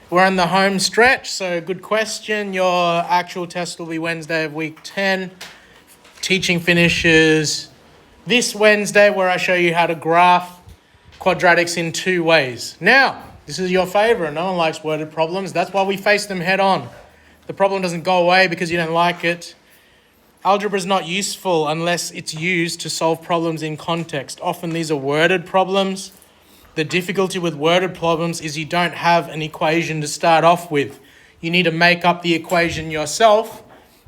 We're in the home stretch, so good question. Your actual test will be Wednesday of week 10. Teaching finishes this Wednesday, where I show you how to graph quadratics in 2 ways. Now, this is your favorite. No one likes worded problems. That's why we face them head on. The problem doesn't go away because you don't like it. Algebra is not useful unless it's used to solve problems in context. Often these are worded problems. The difficulty with worded problems is you don't have an equation to start off with. You need to make up the equation yourself,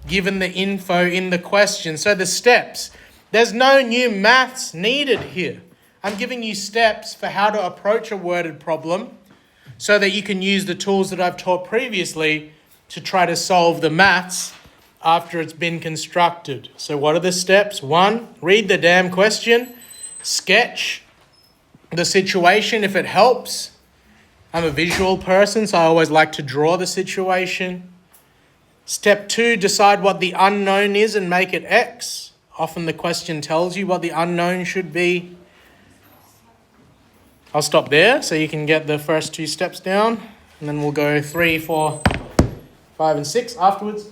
given the info in the question. So the steps, there's no new maths needed here. I'm giving you steps for how to approach a worded problem so that you can use the tools that I've taught previously to try to solve the maths after it's been constructed. So what are the steps? 1, read the damn question, sketch the situation if it helps. I'm a visual person, so I always like to draw the situation. Step 2, decide what the unknown is and make it X. Often the question tells you what the unknown should be. I'll stop there so you can get the first 2 steps down, and then we'll go 3, 4, 5, and 6 afterwards.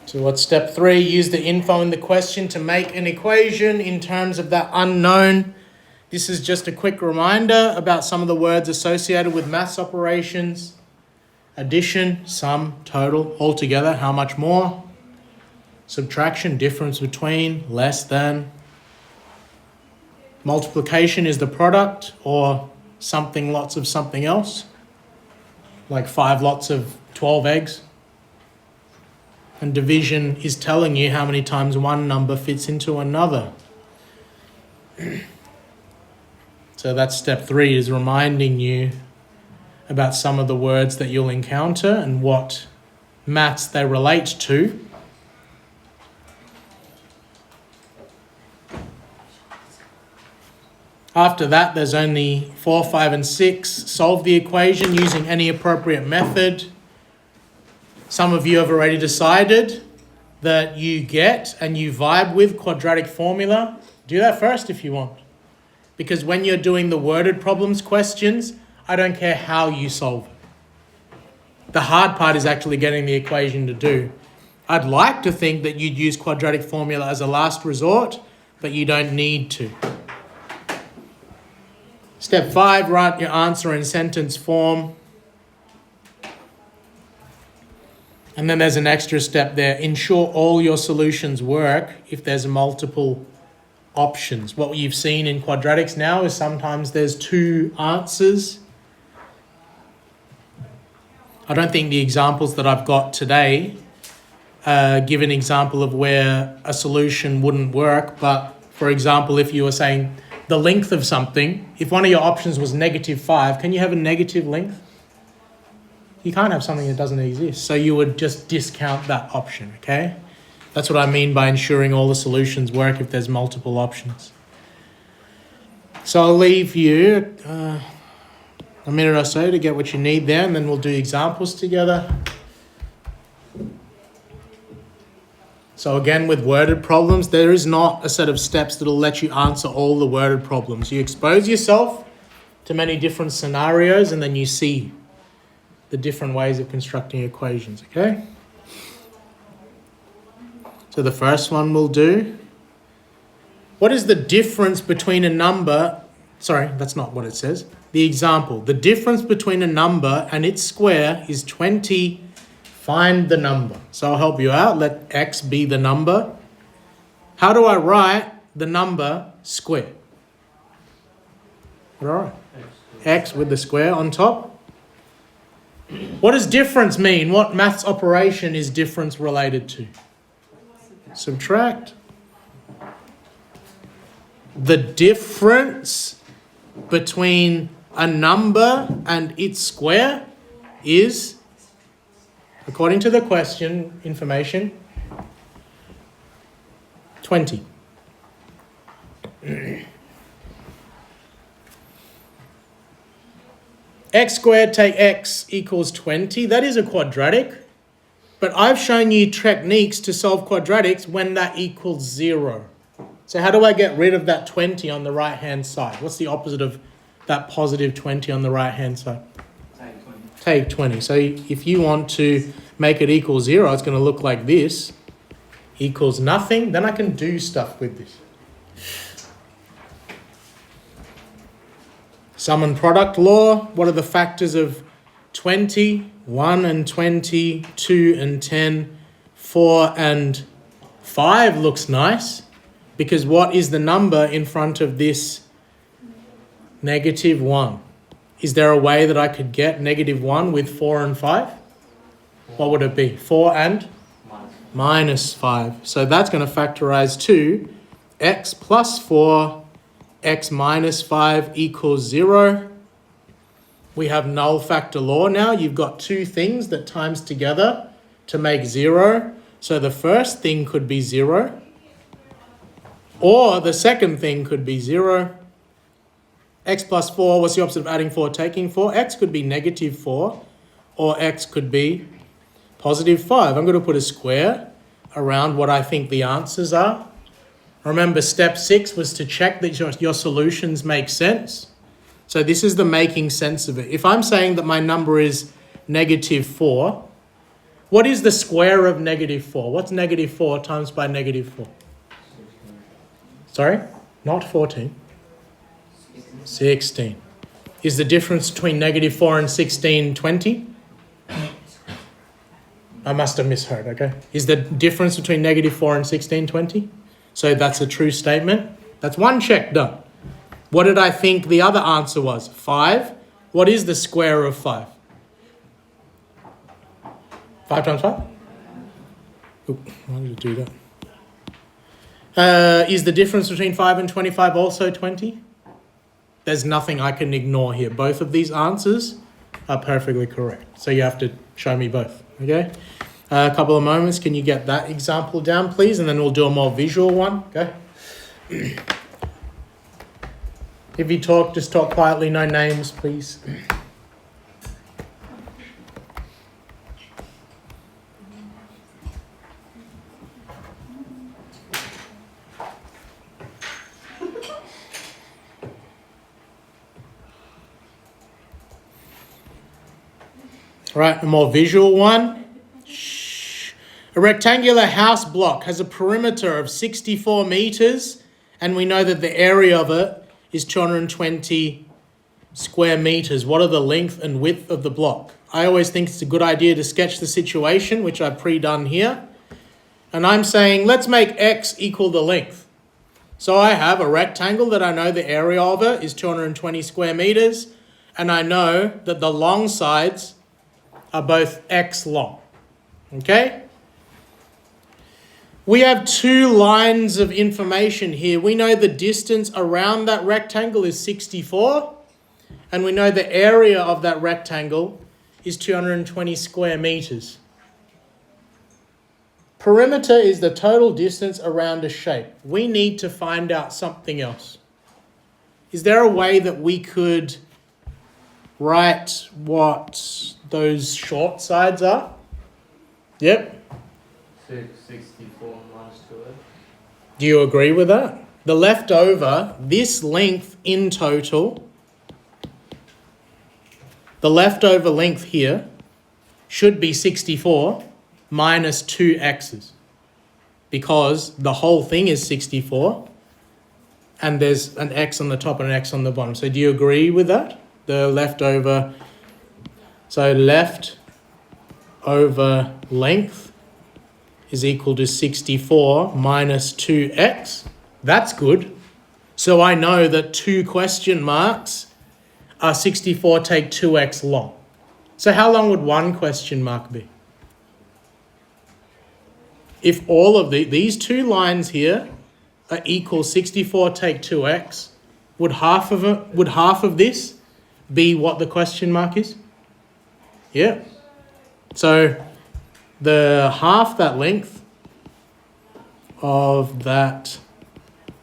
So what's step 3? Use the info in the question to make an equation in terms of that unknown. This is just a quick reminder about some of the words associated with maths operations. Addition, sum, total, altogether, how much more? Subtraction, difference between, less than. Multiplication is the product or something lots of something else, like 5 lots of 12 eggs. And division is telling you how many times one number fits into another. So that's step 3, is reminding you about some of the words that you'll encounter and what maths they relate to. After that, there's only 4, 5, and 6. Solve the equation using any appropriate method. Some of you have already decided that you get and you vibe with quadratic formula. Do that first if you want. Because when you're doing the worded problems questions, I don't care how you solve it. The hard part is actually getting the equation to do. I'd like to think that you'd use quadratic formula as a last resort, but you don't need to. Step 5, write your answer in sentence form. And then there's an extra step there. Ensure all your solutions work if there's multiple options. What you've seen in quadratics now is sometimes there's 2 answers. I don't think the examples that I've got today give an example of where a solution wouldn't work. But for example, if you were saying the length of something, if one of your options was -5, can you have a negative length? You can't have something that doesn't exist. So you would just discount that option, okay? That's what I mean by ensuring all the solutions work if there's multiple options. So I'll leave you a minute or so to get what you need there, and then we'll do examples together. So again, with worded problems, there is not a set of steps that'll let you answer all the worded problems. You expose yourself to many different scenarios, and then you see the different ways of constructing equations, okay? So the first one we'll do. What is the difference between a number? Sorry, that's not what it says. The example. The difference between a number and its square is 20. Find the number. So I'll help you out. Let X be the number. How do I write the number square? All right. X with the square on top. What does difference mean? What maths operation is difference related to? Subtract. The difference between a number and its square is, according to the question information, 20. X squared take x equals 20. That is a quadratic. But I've shown you techniques to solve quadratics when that equals 0. So how do I get rid of that 20 on the right-hand side? What's the opposite of that positive 20 on the right-hand side? Take 20. Take 20. So if you want to make it equal 0, it's going to look like this. Equals nothing. Then I can do stuff with this. Sum and product law. What are the factors of 20? 1 and 20, 2 and 10, 4 and 5 looks nice. Because what is the number in front of this -1? Is there a way that I could get -1 with 4 and 5? What would it be? 4 and? -5. So that's going to factorize to x plus 4, x minus 5 equals 0. We have null factor law now. You've got two things that times together to make 0. So the first thing could be 0. Or the second thing could be 0. X plus 4, what's the opposite of adding 4, taking 4? X could be -4, or X could be +5. I'm going to put a square around what I think the answers are. Remember, step 6 was to check that your solutions make sense. So this is the making sense of it. If I'm saying that my number is -4, what is the square of -4? What's -4 times by -4? Sorry? Not 14. 16. Is the difference between -4 and 16 20? I must have misheard, okay? Is the difference between -4 and 16 20? So that's a true statement. That's one check done. What did I think the other answer was? 5. What is the square of 5? 5 times 5? Oop, why did it do that? Is the difference between 5 and 25 also 20? There's nothing I can ignore here. Both of these answers are perfectly correct. So you have to show me both, okay? A couple of moments. Can you get that example down, please? And then we'll do a more visual one, okay? If you talk, just talk quietly, no names, please. All right, a more visual one. A rectangular house block has a perimeter of 64 meters, and we know that the area of it is 220 square meters. What are the length and width of the block? I always think it's a good idea to sketch the situation, which I've pre-done here. And I'm saying, let's make x equal the length. So I have a rectangle that I know the area of it is 220 square meters, and I know that the long sides are both x long, okay? We have two lines of information here. We know the distance around that rectangle is 64, and we know the area of that rectangle is 220 square meters. Perimeter is the total distance around a shape. We need to find out something else. Is there a way that we could write what those short sides are? Yep. 64 minus 2. Do you agree with that? The leftover, this length in total, the leftover length here should be 64 minus 2 x's, because the whole thing is 64 and there's an x on the top and an x on the bottom. So do you agree with that? The leftover, so left over length is equal to 64 minus 2x. That's good. So I know that 2 question marks are 64 take 2x long. So how long would 1 question mark be? If all of these 2 lines here are equal 64 take 2x, Would half of this be what the question mark is? Yeah. So the half that length of that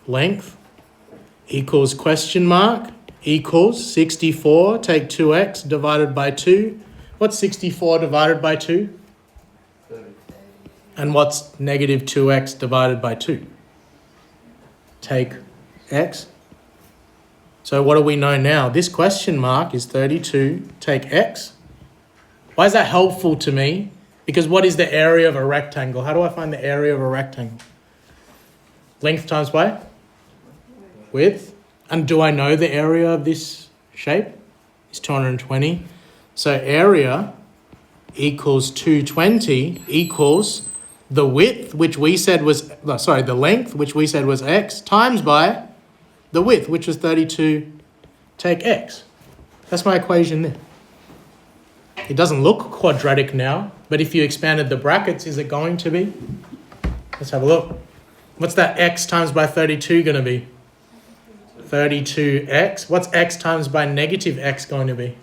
length equals question mark equals 64, take 2x divided by 2. What's 64 divided by 2? 30. And what's negative 2x divided by 2? Take x. So what do we know now? This question mark is 32, take x. Why is that helpful to me? Because what is the area of a rectangle? How do I find the area of a rectangle? Length times by? Width. And do I know the area of this shape? It's 220. So area equals 220 equals the width, which we said was, the length, which we said was x, times by the width, which was 32, take x. That's my equation there. It doesn't look quadratic now, but if you expanded the brackets, is it going to be? Let's have a look. What's that x times by 32 going to be? 32x. What's x times by negative x going to be?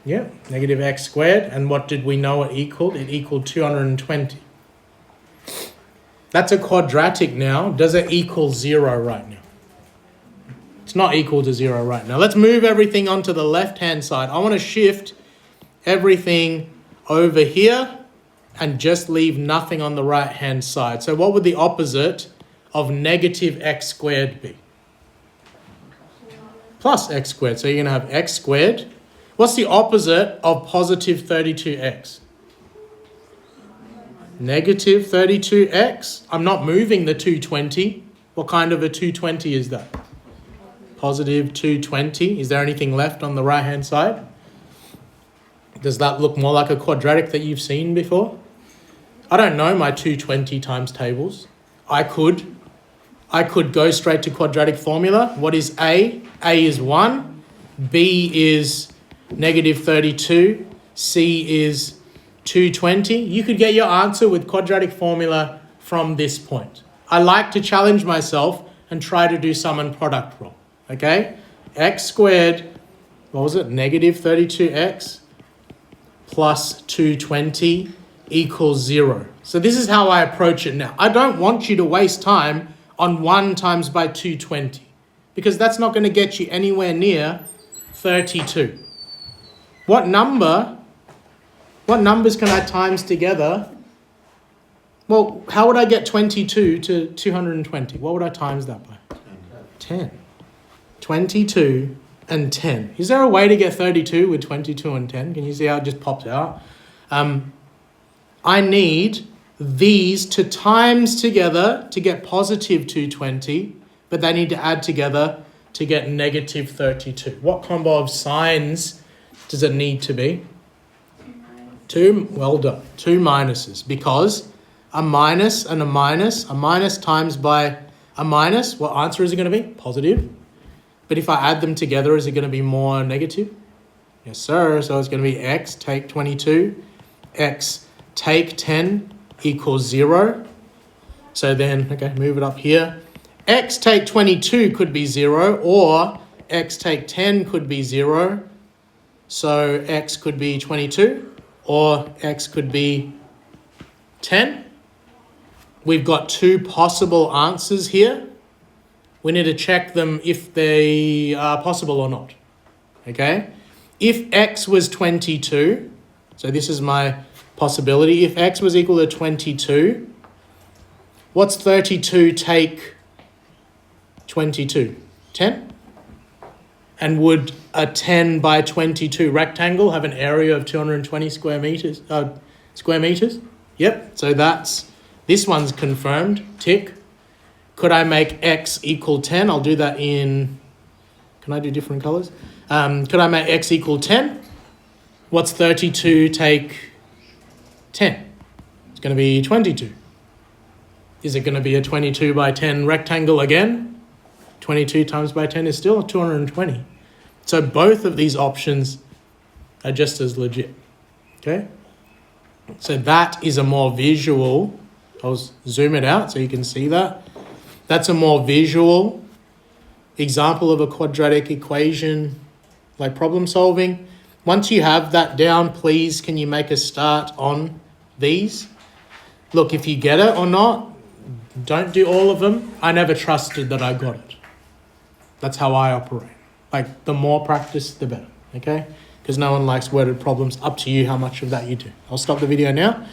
Yeah, negative x squared. And what did we know it equaled? It equaled 220. That's a quadratic now. Does it equal 0 right now? It's not equal to 0 right now. Let's move everything onto the left-hand side. I want to shift everything over here and just leave nothing on the right-hand side. So what would the opposite of negative x squared be? Plus x squared. So you're going to have x squared. What's the opposite of positive 32x? Negative 32x. I'm not moving the 220. What kind of a 220 is that? Positive 220. Is there anything left on the right-hand side? Does that look more like a quadratic that you've seen before? I don't know my 220 times tables. I could go straight to quadratic formula. What is A? A is 1. B is negative 32. C is 220. You could get your answer with quadratic formula from this point. I like to challenge myself and try to do sum and product rule. Okay? X squared, what was it? Negative 32x plus 220 equals 0. So this is how I approach it now. I don't want you to waste time on 1 times by 220 because that's not going to get you anywhere near 32. What numbers can I times together? Well, how would I get 22 to 220? What would I times that by? 10. 22 and 10. Is there a way to get 32 with 22 and 10? Can you see how it just pops out? I need these to times together to get positive 220, but they need to add together to get negative 32. What combo of signs does it need to be? 2, well done. 2 minuses, because a minus and a minus times by a minus, what answer is it going to be? Positive. But if I add them together, is it going to be more negative? Yes, sir. So it's going to be x take 22, x take 10 equals 0. So then, okay, move it up here. X take 22 could be 0, or x take 10 could be 0. So x could be 22, or x could be 10. We've got 2 possible answers here. We need to check them if they are possible or not. Okay? If x was 22, so this is my possibility. If x was equal to 22, what's 32 take 22? 10? And would a 10 by 22 rectangle have an area of 220 square meters? Yep. So this one's confirmed. Tick. Could I make x equal 10? I'll do that in, can I do different colors? Could I make x equal 10? What's 32 take 10? It's going to be 22. Is it going to be a 22 by 10 rectangle again? 22 times by 10 is still 220. So both of these options are just as legit. Okay? So that is a more visual, I'll zoom it out so you can see that. That's a more visual example of a quadratic equation, like problem solving. Once you have that down, please, can you make a start on these? Look, if you get it or not, don't do all of them. I never trusted that I got it. That's how I operate. Like, the more practice, the better, okay? Because no one likes worded problems. Up to you how much of that you do. I'll stop the video now.